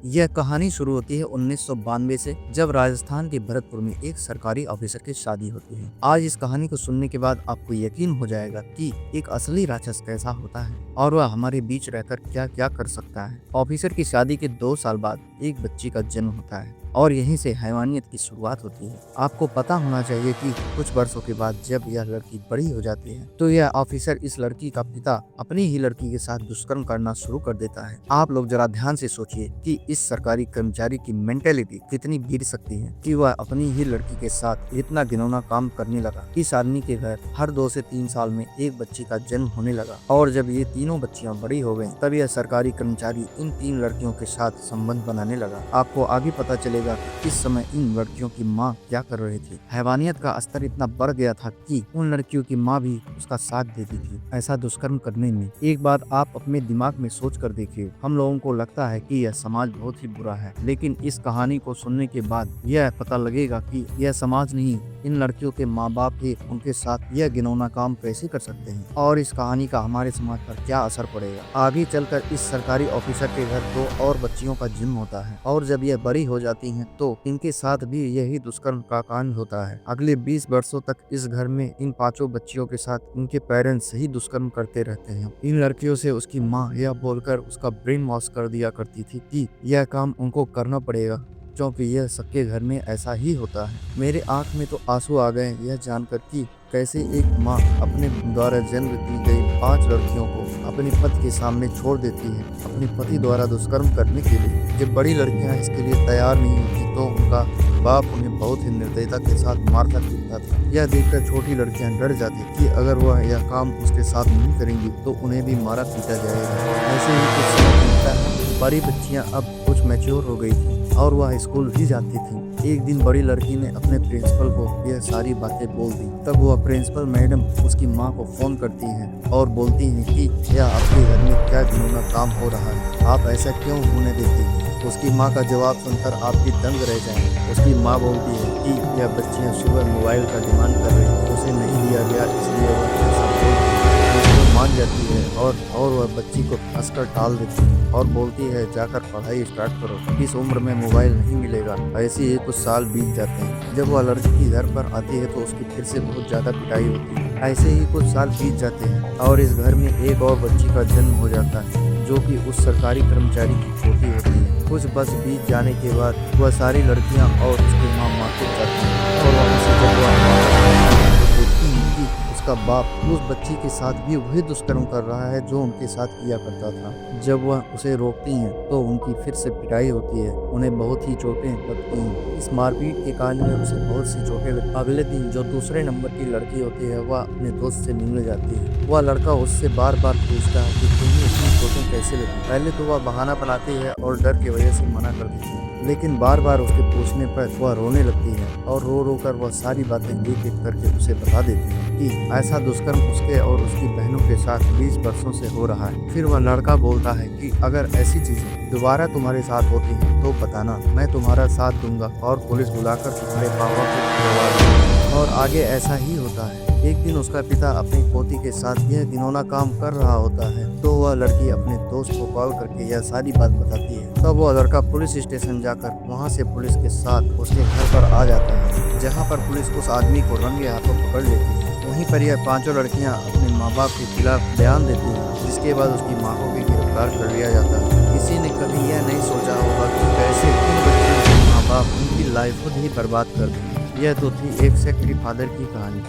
यह कहानी शुरू होती है 1992 से, जब राजस्थान के भरतपुर में एक सरकारी ऑफिसर की शादी होती है। आज इस कहानी को सुनने के बाद आपको यकीन हो जाएगा कि एक असली राक्षस कैसा होता है और वह हमारे बीच रहकर क्या क्या कर सकता है। ऑफिसर की शादी के 2 साल बाद एक बच्ची का जन्म होता है और यहीं से हैवानियत की शुरुआत होती है। आपको पता होना चाहिए कि कुछ वर्षों के बाद जब यह लड़की बड़ी हो जाती है तो यह ऑफिसर इस लड़की का पिता अपनी ही लड़की के साथ दुष्कर्म करना शुरू कर देता है। आप लोग जरा ध्यान से सोचिए कि इस सरकारी कर्मचारी की मेंटेलिटी कितनी गिर सकती है कि वह अपनी ही लड़की के साथ इतना घिनौना काम करने लगा। इस आदमी के घर हर 2 से 3 साल में एक बच्ची का जन्म होने लगा और जब ये तीनों बच्चियां बड़ी हो गयी तब यह सरकारी कर्मचारी इन 3 लड़कियों के साथ संबंध बनाने लगा। आपको आगे पता चलेगा इस समय इन लड़कियों की माँ क्या कर रही थी। हैवानियत का स्तर इतना बढ़ गया था कि उन लड़कियों की माँ भी उसका साथ देती थी ऐसा दुष्कर्म करने में। एक बात आप अपने दिमाग में सोच कर देखिए, हम लोगों को लगता है कि यह समाज बहुत ही बुरा है, लेकिन इस कहानी को सुनने के बाद यह पता लगेगा कि यह समाज नहीं, इन लड़कियों के माँ बाप ही उनके साथ यह घिनौना काम कैसे कर सकते हैं और इस कहानी का हमारे समाज पर क्या असर पड़ेगा। आगे चलकर इस सरकारी ऑफिसर के घर 2 और बच्चियों का जन्म होता है और जब यह बड़ी हो जाती हैं तो इनके साथ भी यही दुष्कर्म का कांड होता है। अगले 20 वर्षों तक इस घर में इन 5 बच्चियों के साथ इनके पेरेंट्स ही दुष्कर्म करते रहते हैं। इन लड़कियों से उसकी माँ यह बोलकर उसका ब्रेन वॉश कर दिया करती थी कि यह काम उनको करना पड़ेगा क्योंकि यह सबके घर में ऐसा ही होता है। मेरे आंख में तो आंसू आ गए यह जानकर कि कैसे एक माँ अपने द्वारा जन्म दी गई 5 लड़कियों को अपने पति के सामने छोड़ देती है अपने पति द्वारा दुष्कर्म करने के लिए। जब बड़ी लड़कियां इसके लिए तैयार नहीं होती तो उनका बाप उन्हें बहुत ही निर्दयता के साथ मारता पीटता था। यह देखकर छोटी लड़कियां डर जाती कि अगर वह यह काम उसके साथ नहीं करेंगी तो उन्हें भी मारा पीटा जाएगा। ऐसे ही कुछ समय बीतता है। बड़ी बच्चियां अब कुछ मैच्योर हो गई थी और वह स्कूल भी जाती थी। एक दिन बड़ी लड़की ने अपने प्रिंसिपल को यह सारी बातें बोल दी। तब वह प्रिंसिपल मैडम उसकी माँ को फोन करती हैं और बोलती हैं कि यह आपके घर में क्या घिनौना काम हो रहा है, आप ऐसा क्यों होने देती हैं। उसकी माँ का जवाब सुनकर आप भी दंग रह जाएंगे। उसकी माँ बोलती है कि यह बच्चियाँ सुबह मोबाइल का डिमांड कर रही हैं, उसे नहीं दिया गया इसलिए वह ऐसा मान जाती है और वह बच्ची को हंसकर टाल देती है और बोलती है जाकर पढ़ाई स्टार्ट करो, इस उम्र में मोबाइल नहीं मिलेगा। ऐसे ही कुछ साल बीत जाते हैं। जब वह लड़की घर पर आती है तो उसकी फिर से बहुत ज्यादा पिटाई होती है। ऐसे ही कुछ साल बीत जाते हैं और इस घर में एक और बच्ची का जन्म हो जाता है जो कि उस सरकारी कर्मचारी की पोती होती है। कुछ बस बीत जाने के बाद वह सारी लड़कियां और उसकी माँ मार्केट जाती है और वहाँ से जब वह देखती है कि उसका बाप उस बच्ची के साथ भी वही दुष्कर्म कर रहा है जो उनके साथ किया करता था। जब वह उसे रोकती हैं तो उनकी फिर से पिटाई होती है, उन्हें बहुत ही चोटें लगती हैं। इस मारपीट के कांड में उसे बहुत सी चोटें लगती। अगले दिन जो दूसरे नंबर की लड़की होती है वह अपने दोस्त से मिलने जाती है। वह लड़का उससे बार बार पूछता है कि तुम्हें इतनी चोटें कैसे लगी। पहले तो वह बहाना बनाती है और डर की वजह से मना कर देती है, लेकिन बार बार उसके पूछने पर वह रोने लगती है और रो रो कर वह सारी बातें एक एक करके उसे बता देती है कि ऐसा दुष्कर्म उसके और उसकी बहनों के साथ 20 वर्षों से हो रहा है। फिर वह लड़का बोलता है कि अगर ऐसी चीजें दोबारा तुम्हारे साथ होती हैं तो बताना, मैं तुम्हारा साथ दूंगा और पुलिस बुलाकर तुम्हारे पापा को करवा दूंगा। और आगे ऐसा ही होता है। एक दिन उसका पिता अपनी पोती के साथ यह घिनौना काम कर रहा होता है तो वह लड़की अपने दोस्त को कॉल करके यह सारी बात बताती है। तब वह लड़का पुलिस स्टेशन जाकर वहां से पुलिस के साथ उसके घर पर आ जाता है, जहां पर पुलिस उस आदमी को रंगे हाथों पकड़ लेती है। वहीं पर यह 5 लड़कियां अपने माँ बाप के खिलाफ बयान देती हैं, जिसके बाद उसकी माँ को भी गिरफ्तार कर लिया जाता है। किसी ने कभी यह नहीं सोचा होगा कि कैसे इन बच्चों के माँ बाप उनकी लाइफ खुद ही बर्बाद कर देंगे। यह तो थी एक सेक्रेटरी फादर की कहानी।